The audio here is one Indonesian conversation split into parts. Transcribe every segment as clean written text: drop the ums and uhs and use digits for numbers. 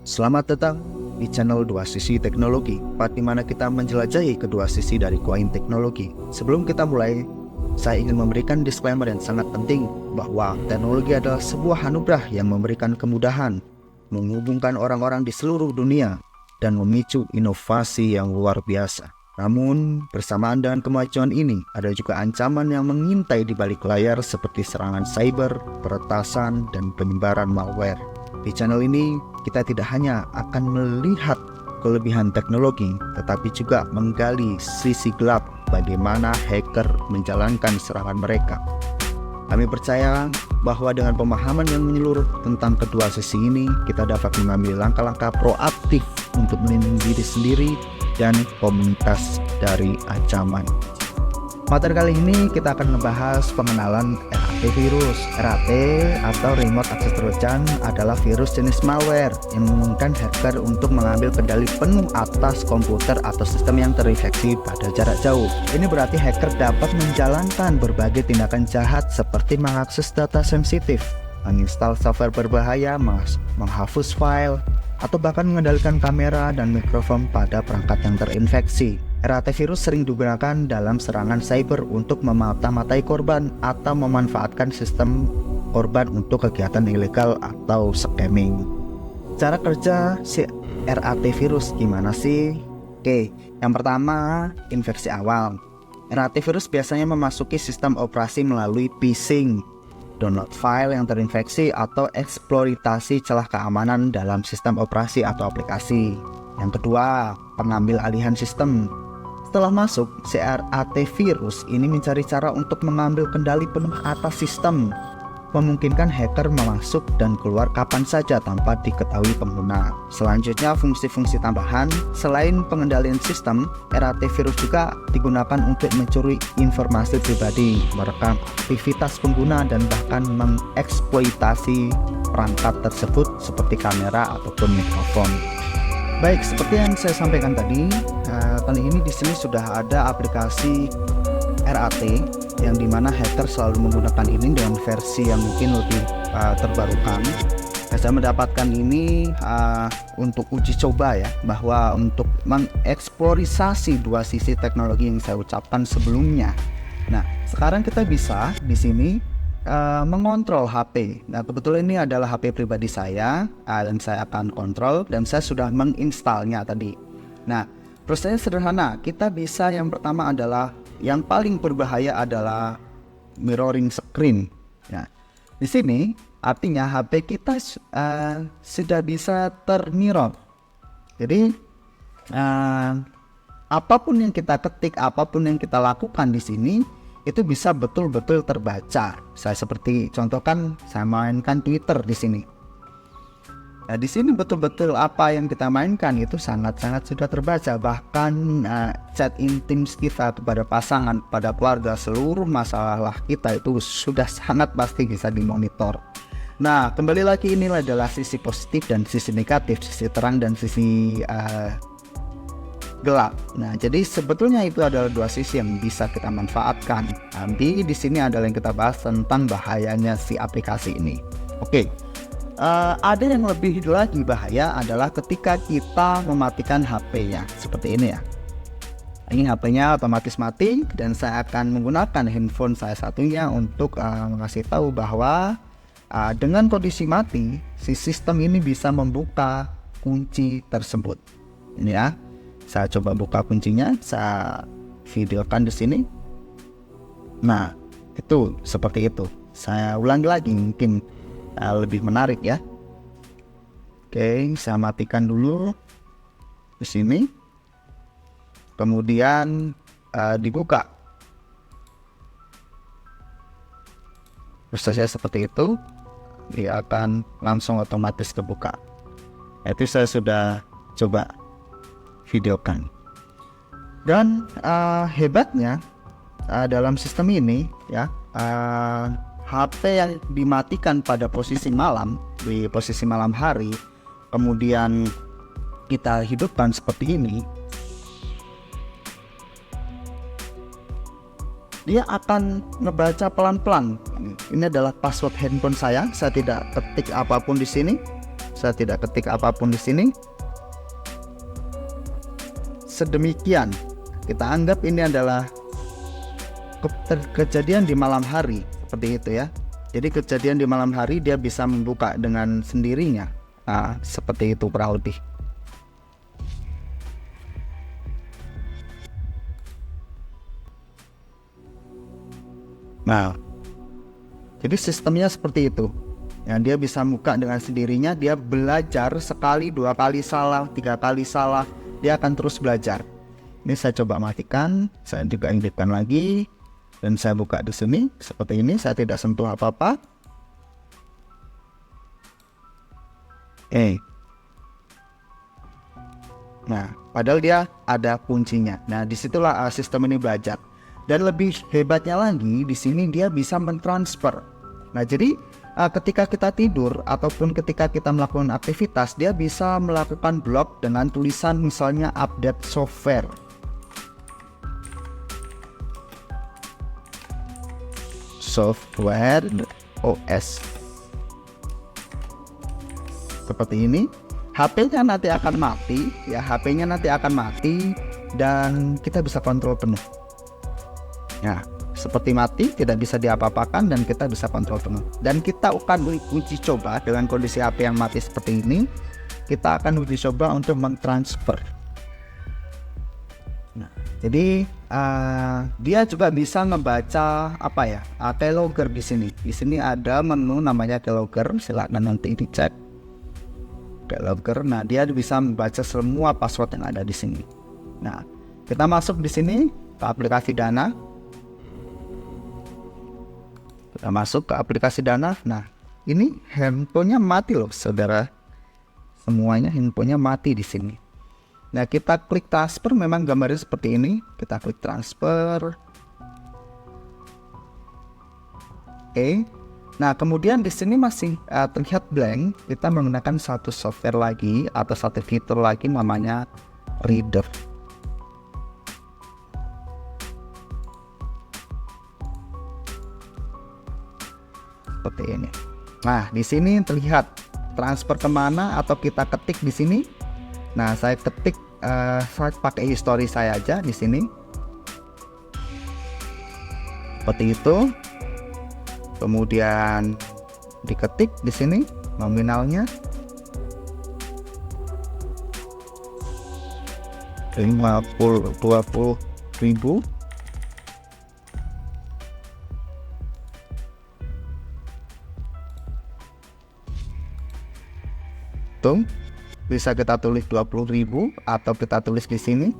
Selamat datang di channel Dua Sisi Teknologi, di mana kita menjelajahi kedua sisi dari koin teknologi. Sebelum kita mulai, saya ingin memberikan disclaimer yang sangat penting bahwa teknologi adalah sebuah anugerah yang memberikan kemudahan, menghubungkan orang-orang di seluruh dunia, dan memicu inovasi yang luar biasa. Namun, bersamaan dengan kemajuan ini, ada juga ancaman yang mengintai di balik layar seperti serangan cyber, peretasan, dan penyebaran malware. Di channel ini, kita tidak hanya akan melihat kelebihan teknologi, tetapi juga menggali sisi gelap bagaimana hacker menjalankan serangan mereka. Kami percaya bahwa dengan pemahaman yang menyeluruh tentang kedua sisi ini, kita dapat mengambil langkah-langkah proaktif untuk melindungi diri sendiri dan komunitas dari ancaman. Materi kali ini kita akan membahas pengenalan RAT virus. RAT atau Remote Access Trojan adalah virus jenis malware yang memungkinkan hacker untuk mengambil kendali penuh atas komputer atau sistem yang terinfeksi pada jarak jauh. Ini berarti hacker dapat menjalankan berbagai tindakan jahat seperti mengakses data sensitif, menginstal software berbahaya, menghapus file, atau bahkan mengendalikan kamera dan mikrofon pada perangkat yang terinfeksi. RAT virus sering digunakan dalam serangan cyber untuk memata-matai korban atau memanfaatkan sistem korban untuk kegiatan ilegal atau scamming. Cara kerja si RAT virus gimana sih? Oke, yang pertama, infeksi awal. RAT virus biasanya memasuki sistem operasi melalui phishing, download file yang terinfeksi, atau eksploitasi celah keamanan dalam sistem operasi atau aplikasi. Yang kedua, pengambil alihan sistem. Setelah masuk, RAT virus ini mencari cara untuk mengambil kendali penuh atas sistem, memungkinkan hacker masuk dan keluar kapan saja tanpa diketahui pengguna. Selanjutnya, fungsi-fungsi tambahan. Selain pengendalian sistem, RAT virus juga digunakan untuk mencuri informasi pribadi, merekam aktivitas pengguna, dan bahkan mengeksploitasi perangkat tersebut seperti kamera ataupun mikrofon. Baik, seperti yang saya sampaikan tadi, kali ini di sini sudah ada aplikasi RAT yang dimana hacker selalu menggunakan ini dengan versi yang mungkin lebih terbarukan. Saya mendapatkan ini untuk uji coba ya, bahwa untuk mengeksplorasi dua sisi teknologi yang saya ucapkan sebelumnya. Nah, sekarang kita bisa di sini mengontrol HP. Nah, kebetulan ini adalah HP pribadi saya dan saya akan kontrol, dan saya sudah menginstalnya tadi. Nah, prosesnya sederhana. Kita bisa, yang pertama adalah, yang paling berbahaya adalah mirroring screen. Nah, di sini artinya HP kita sudah bisa termirror. Jadi apapun yang kita ketik, apapun yang kita lakukan di sini, itu bisa betul-betul terbaca. Saya seperti contohkan, saya mainkan Twitter di sini. Nah, di sini betul-betul apa yang kita mainkan itu sangat-sangat sudah terbaca. Bahkan chat intim kita kepada pasangan, pada keluarga, seluruh masalah kita itu sudah sangat pasti bisa dimonitor. Nah, kembali lagi, inilah adalah sisi positif dan sisi negatif, sisi terang dan sisi gelap. Nah, jadi sebetulnya itu adalah dua sisi yang bisa kita manfaatkan. Nanti di sini adalah yang kita bahas tentang bahayanya si aplikasi ini. Oke. Ada yang lebih lagi bahaya adalah ketika kita mematikan HP-nya seperti ini ya. Ini HP-nya otomatis mati, dan saya akan menggunakan handphone saya satunya untuk mengasih tahu bahwa dengan kondisi mati, si sistem ini bisa membuka kunci tersebut. Ini ya. Saya coba buka kuncinya, saya videokan di sini. Nah, itu seperti itu. Saya ulangi lagi, mungkin lebih menarik ya. Oke, saya matikan dulu di sini. Kemudian dibuka. Prosesnya seperti itu. Dia akan langsung otomatis kebuka. Itu saya sudah coba videokan. Dan hebatnya dalam sistem ini ya, HP yang dimatikan pada posisi malam, di posisi malam hari, kemudian kita hidupkan seperti ini, dia akan ngebaca pelan-pelan. Ini adalah password handphone saya tidak ketik apapun di sini. saya tidak ketik apapun di sini. Sedemikian, kita anggap ini adalah kejadian di malam hari, seperti itu ya. Jadi kejadian di malam hari dia bisa membuka dengan sendirinya. Nah, seperti itu kurang lebih. Nah, jadi sistemnya seperti itu. Ya, dia bisa buka dengan sendirinya. Dia belajar sekali, 2 kali salah, 3 kali salah, dia akan terus belajar. Ini saya coba matikan, saya juga hidupkan lagi, dan saya buka di sini seperti ini. Saya tidak sentuh apa-apa. Nah, padahal dia ada kuncinya. Nah, disitulah sistem ini belajar. Dan lebih hebatnya lagi, di sini dia bisa mentransfer. Nah, jadi ketika kita tidur ataupun ketika kita melakukan aktivitas, dia bisa melakukan blok dengan tulisan misalnya update software. Software OS. Seperti ini. HP-nya nanti akan mati, ya, HP-nya nanti akan mati dan kita bisa kontrol penuh. Ya, seperti mati, tidak bisa diapa-apakan dan kita bisa kontrol penuh. Dan kita akan uji coba dengan kondisi HP yang mati seperti ini. Kita akan uji coba untuk mentransfer. Nah, jadi dia juga bisa membaca keylogger di sini. Di sini ada menu namanya keylogger, silakan nanti dicek. Keylogger. Nah, dia bisa membaca semua password yang ada di sini. Nah, kita masuk di sini ke aplikasi Dana. Kita masuk ke aplikasi Dana. Nah, ini handphonenya mati loh, saudara. Semuanya handphonenya mati di sini. Nah, kita klik transfer, memang gambarnya seperti ini. Kita klik transfer. Oke. Nah, kemudian di sini masih terlihat blank. Kita menggunakan satu software lagi atau satu fitur lagi namanya Reader. Seperti ini. Nah, di sini terlihat transfer kemana atau kita ketik di sini. Nah, saya ketik, saya pakai history saya aja di sini. Seperti itu. Kemudian diketik di sini nominalnya 20.000. Tuh, bisa kita tulis 20.000 atau kita tulis di sini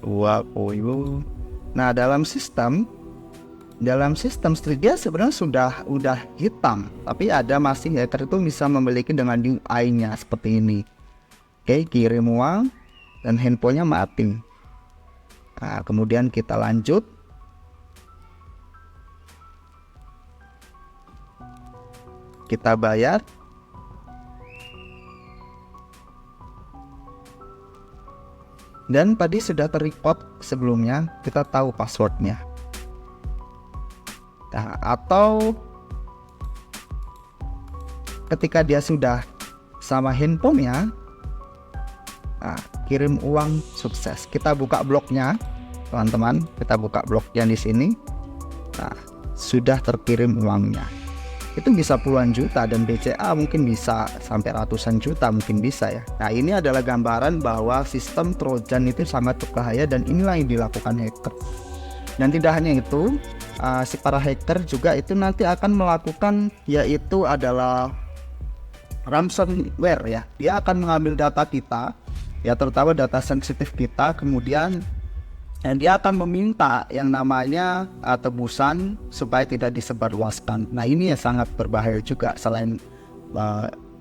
20. Nah, dalam sistem dia sebenarnya udah hitam, tapi ada masih hacker itu bisa memiliki dengan UI-nya seperti ini. Oke, kirim uang dan handphonenya mati. Nah, kemudian kita lanjut. Kita bayar. Dan tadi sudah terrecord sebelumnya, kita tahu passwordnya. Nah, atau ketika dia sudah sama handphonenya, nah, kirim uang sukses. Kita buka bloknya, teman-teman. Kita buka bloknya di sini. Nah, sudah terkirim uangnya. Itu bisa puluhan juta dan BCA mungkin bisa sampai ratusan juta mungkin bisa ya. Nah, ini adalah gambaran bahwa sistem Trojan itu sangat berbahaya dan inilah yang dilakukan hacker. Dan tidak hanya itu, si para hacker juga itu nanti akan melakukan, yaitu adalah ransomware ya. Dia akan mengambil data kita, ya, terutama data sensitif kita, kemudian dia akan meminta yang namanya tebusan supaya tidak disebarluaskan. Nah, ini ya sangat berbahaya juga. Selain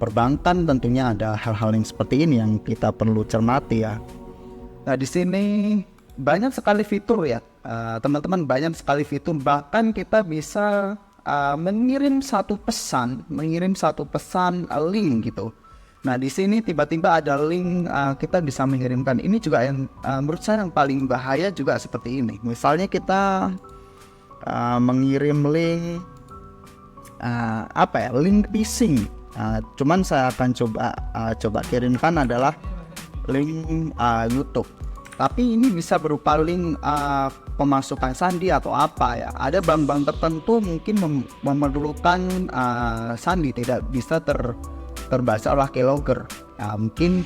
perbankan, tentunya ada hal-hal yang seperti ini yang kita perlu cermati ya. Nah, di sini banyak sekali fitur ya, teman-teman, banyak sekali fitur. Bahkan kita bisa mengirim satu pesan link gitu. Nah, di sini tiba-tiba ada link, kita bisa mengirimkan. Ini juga yang menurut saya yang paling bahaya juga seperti ini. Misalnya kita mengirim link link phishing. Cuman saya akan coba kirimkan adalah link YouTube. Tapi ini bisa berupa link pemasukan sandi atau apa ya. Ada bank-bank tertentu mungkin memerlukan sandi tidak bisa terbaca oleh keylogger. Mungkin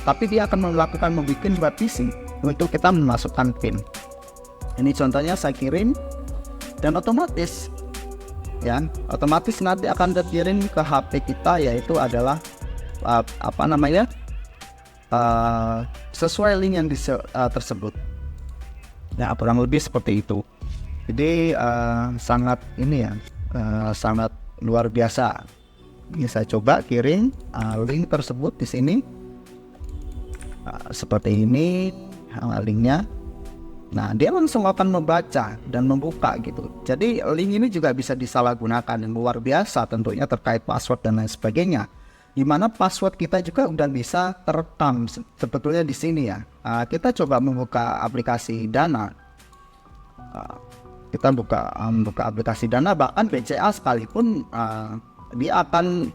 tapi dia akan melakukan membuat web phishing untuk kita memasukkan PIN. Ini contohnya saya kirim dan otomatis nanti akan terkirim ke HP kita, yaitu adalah sesuai link yang tersebut. Nah, kurang lebih seperti itu. Jadi sangat luar biasa. Ini saya coba kirim link tersebut di sini. Seperti ini linknya. Nah, dia langsung akan membaca dan membuka gitu. Jadi link ini juga bisa disalahgunakan, yang luar biasa tentunya terkait password dan lain sebagainya. Di mana password kita juga udah bisa terekam sebetulnya di sini ya. Kita coba membuka aplikasi Dana. Kita buka aplikasi Dana, bahkan BCA sekalipun dia akan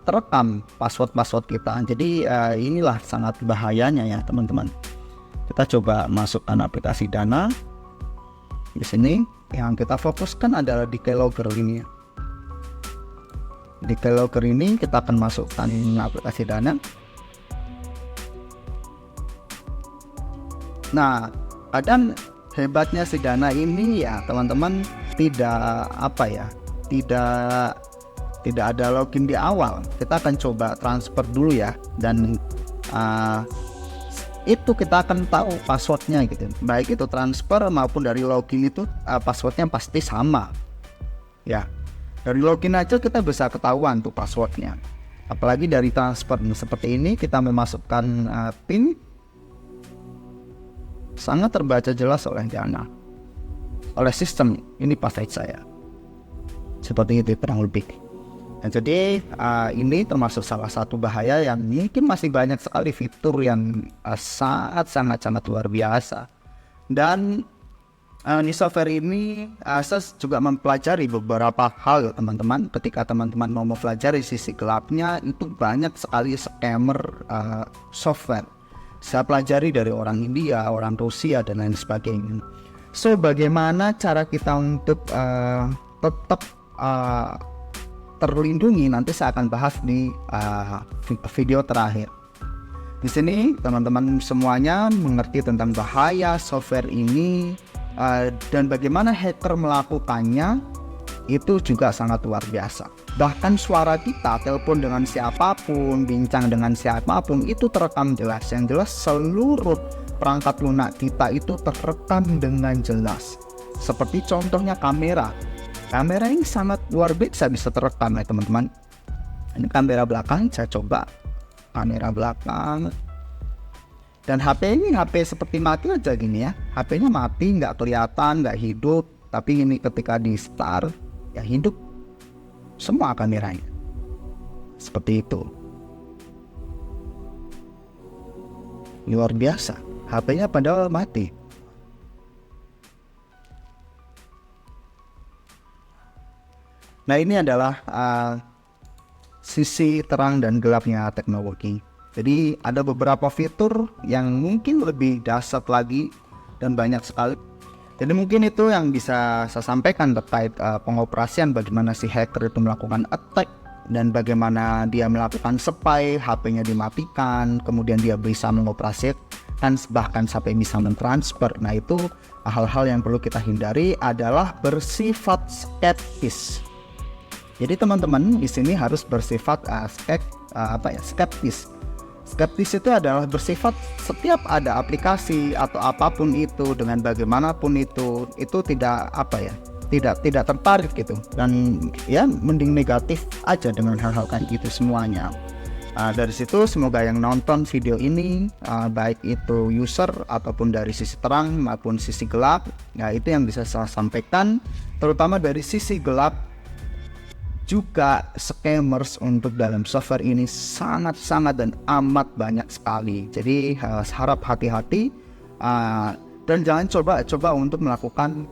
terekam password kita. Jadi inilah sangat bahayanya ya teman-teman. Kita coba masukkan aplikasi Dana. Di sini yang kita fokuskan adalah di keylogger ini. Di keylogger ini kita akan masukkan aplikasi Dana. Nah, dan hebatnya si Dana ini ya teman-teman, tidak ada login di awal. Kita akan coba transfer dulu ya, dan itu kita akan tahu passwordnya gitu. Baik itu transfer maupun dari login itu passwordnya pasti sama ya. Dari login aja kita bisa ketahuan tuh passwordnya. Apalagi dari transfer seperti ini, kita memasukkan PIN sangat terbaca jelas oleh Dana, oleh sistem. Ini password saya seperti itu kurang lebih. Nah, jadi ini termasuk salah satu bahaya yang mungkin masih banyak sekali fitur yang sangat luar biasa. Dan di software ini saya juga mempelajari beberapa hal teman-teman. Ketika teman-teman mau mempelajari sisi gelapnya, itu banyak sekali scammer software. Saya pelajari dari orang India, orang Rusia dan lain sebagainya. So, bagaimana cara kita untuk tetap terlindungi, nanti saya akan bahas di video terakhir. Di sini teman-teman semuanya mengerti tentang bahaya software ini dan bagaimana hacker melakukannya, itu juga sangat luar biasa. Bahkan suara kita telepon dengan siapapun, bincang dengan siapapun, itu terekam jelas. Yang jelas seluruh perangkat lunak kita itu terekam dengan jelas. Seperti contohnya kamera. Kamera ini sangat luar biasa bisa terekam ya teman-teman. Ini kamera belakang, saya coba kamera belakang. Dan HP ini HP seperti mati aja gini ya. HP-nya mati, nggak kelihatan, nggak hidup. Tapi ini ketika di start, ya hidup semua kameranya. Seperti itu. Luar biasa. HP-nya padahal mati. Nah, ini adalah sisi terang dan gelapnya teknologi. Jadi ada beberapa fitur yang mungkin lebih dahsyat lagi dan banyak sekali. Jadi mungkin itu yang bisa saya sampaikan terkait pengoperasian bagaimana si hacker itu melakukan attack dan bagaimana dia melakukan spy, HP-nya dimatikan, kemudian dia bisa mengoperasikan bahkan sampai bisa mentransfer. Nah, itu hal-hal yang perlu kita hindari adalah bersifat skeptis. Jadi teman-teman di sini harus bersifat skeptis. Skeptis itu adalah bersifat setiap ada aplikasi atau apapun itu dengan bagaimanapun itu tidak tidak tertarik gitu, dan ya mending negatif aja dengan hal-hal kayak gitu semuanya. Dari situ semoga yang nonton video ini baik itu user ataupun dari sisi terang maupun sisi gelap, ya itu yang bisa saya sampaikan. Terutama dari sisi gelap juga scammers untuk dalam software ini sangat dan amat banyak sekali. Jadi harap hati-hati dan jangan coba untuk melakukan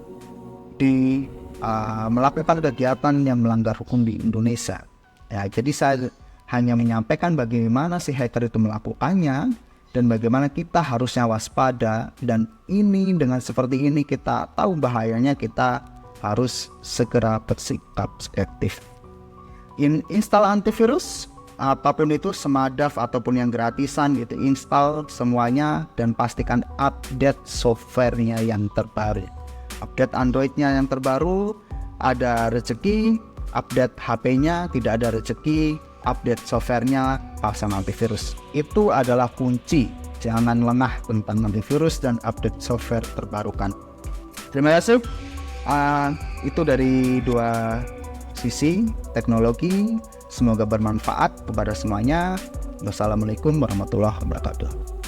melakukan kegiatan yang melanggar hukum di Indonesia. Ya, jadi saya hanya menyampaikan bagaimana si hacker itu melakukannya dan bagaimana kita harusnya waspada, dan ini dengan seperti ini kita tahu bahayanya, kita harus segera bersikap selektif. Install antivirus, apapun itu, Smartdav ataupun yang gratisan gitu, install semuanya dan pastikan update softwarenya yang terbaru. Update Androidnya yang terbaru, ada rezeki. Update HP-nya tidak ada rezeki, update softwarenya, pasang antivirus. Itu adalah kunci. Jangan lengah tentang antivirus dan update software terbarukan. Terima kasih. Itu dari dua sisi teknologi. Semoga bermanfaat kepada semuanya. Wassalamualaikum warahmatullahi wabarakatuh.